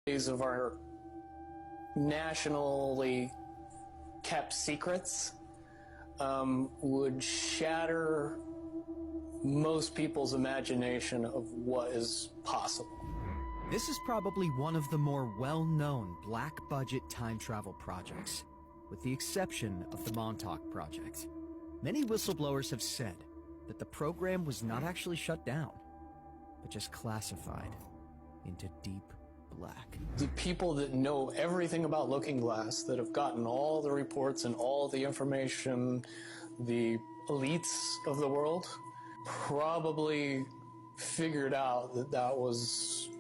of our nationally kept secrets would shatter most people's imagination of what is possible. This is probably one of the more well-known black-budget time travel projects, with the exception of the Montauk Project. Many whistleblowers have said that the program was not actually shut down, but just classified into deep black. The people that know everything about Looking Glass, that have gotten all the reports and all the information, the elites of the world, probably figured out that that was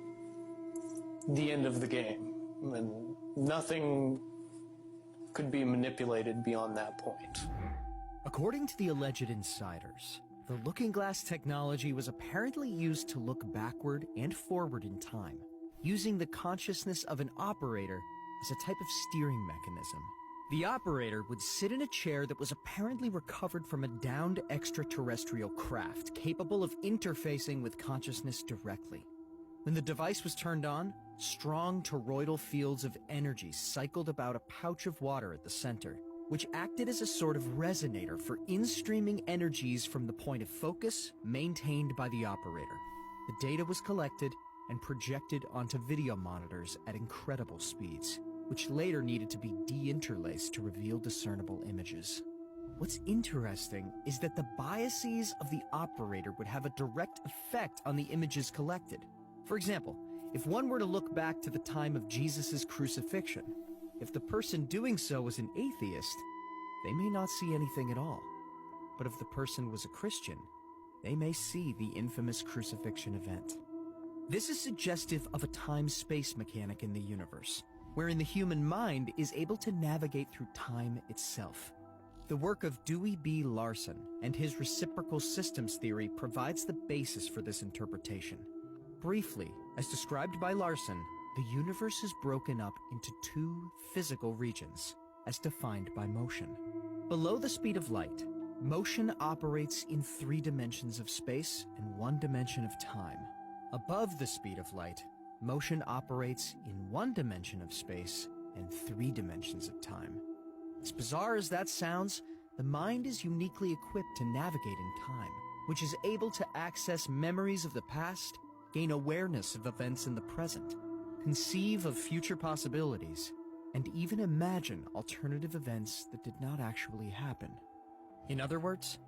the end of the game, and nothing could be manipulated beyond that point. According to the alleged insiders, the Looking Glass technology was apparently used to look backward and forward in time, using the consciousness of an operator as a type of steering mechanism. The operator would sit in a chair that was apparently recovered from a downed extraterrestrial craft capable of interfacing with consciousness directly. When the device was turned on, strong toroidal fields of energy cycled about a pouch of water at the center, which acted as a sort of resonator for in-streaming energies from the point of focus maintained by the operator. The data was collected and projected onto video monitors at incredible speeds, which later needed to be de-interlaced to reveal discernible images. What's interesting is that the biases of the operator would have a direct effect on the images collected. For example, if one were to look back to the time of Jesus' crucifixion, if the person doing so was an atheist, they may not see anything at all. But if the person was a Christian, they may see the infamous crucifixion event. This is suggestive of a time-space mechanic in the universe, wherein the human mind is able to navigate through time itself. The work of Dewey B. Larson and his reciprocal systems theory provides the basis for this interpretation. Briefly, as described by Larson, the universe is broken up into two physical regions, as defined by motion. Below the speed of light, motion operates in 3 dimensions of space and 1 dimension of time. Above the speed of light, motion operates in 1 dimension of space and 3 dimensions of time. As bizarre as that sounds, the mind is uniquely equipped to navigate in time, which is able to access memories of the past, gain awareness of events in the present, conceive of future possibilities, and even imagine alternative events that did not actually happen. In other words,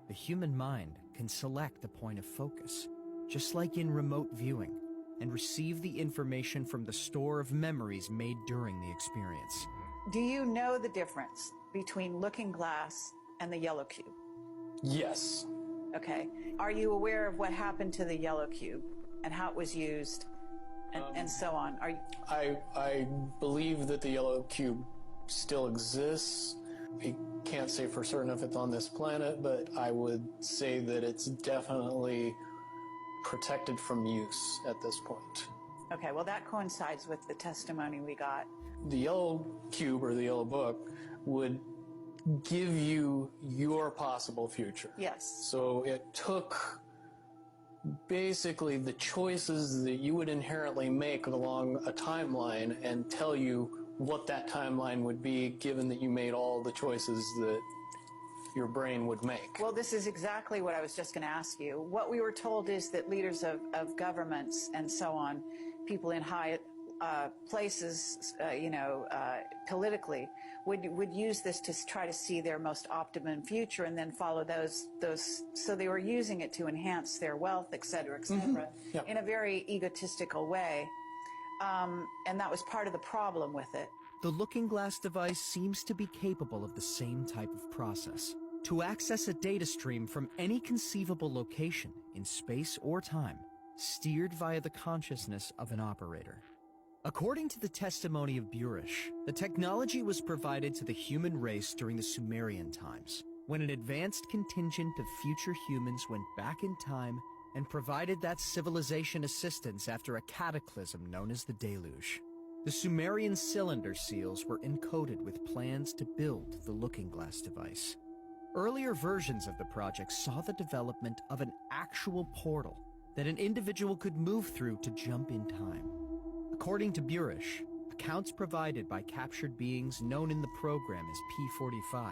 the human mind can select the point of focus, just like in remote viewing, and receive the information from the store of memories made during the experience. Do you know the difference between Looking Glass and the Yellow Cube? Yes. Okay. Are you aware of what happened to the Yellow Cube and how it was used and so on? Are you... I believe that the Yellow Cube still exists. I can't say for certain if it's on this planet, but I would say that it's definitely protected from use at this point. Okay, well that coincides with the testimony we got. The Yellow Cube, or the Yellow Book, would give you your possible future. Yes. So it took basically the choices that you would inherently make along a timeline and tell you what that timeline would be, given that you made all the choices that your brain would make. Well, this is exactly what I was just going to ask you. What we were told is that leaders of governments and so on, people in high places, politically, would use this to try to see their most optimum future and then follow those. So they were using it to enhance their wealth, et cetera, Yep. in a very egotistical way. And that was part of the problem with it. The Looking Glass device seems to be capable of the same type of process, to access a data stream from any conceivable location in space or time, steered via the consciousness of an operator. According to the testimony of Burish, the technology was provided to the human race during the Sumerian times, when an advanced contingent of future humans went back in time and provided that civilization assistance after a cataclysm known as the Deluge. The Sumerian cylinder seals were encoded with plans to build the Looking Glass device. Earlier versions of the project saw the development of an actual portal that an individual could move through to jump in time. According to Burish, accounts provided by captured beings known in the program as P-45s,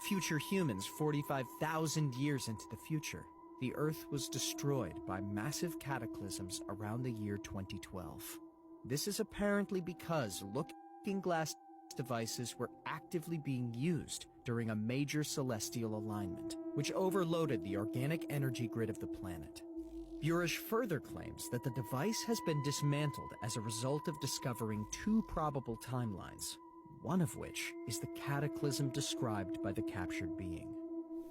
future humans 45,000 years into the future, the Earth was destroyed by massive cataclysms around the year 2012. This is apparently because looking glass devices were actively being used during a major celestial alignment, which overloaded the organic energy grid of the planet. Burish further claims that the device has been dismantled as a result of discovering two probable timelines, one of which is the cataclysm described by the captured being.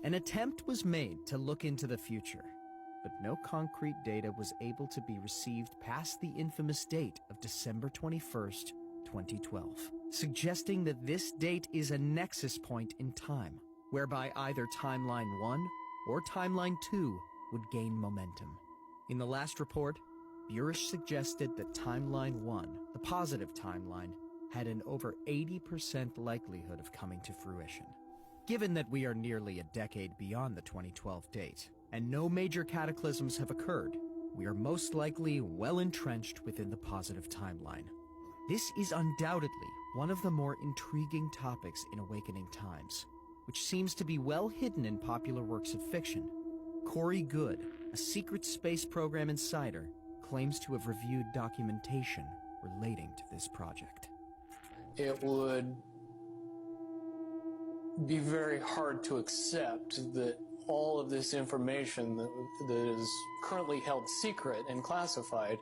An attempt was made to look into the future, but no concrete data was able to be received past the infamous date of December 21st, 2012, suggesting that this date is a nexus point in time, whereby either Timeline 1 or Timeline 2 would gain momentum. In the last report, Burish suggested that Timeline 1, the positive timeline, had an over 80% likelihood of coming to fruition. Given that we are nearly a decade beyond the 2012 date, and no major cataclysms have occurred, we are most likely well entrenched within the positive timeline. This is undoubtedly one of the more intriguing topics in Awakening Times, which seems to be well hidden in popular works of fiction. Corey Good, a secret space program insider, claims to have reviewed documentation relating to this project. It would be very hard to accept that all of this information that is currently held secret and classified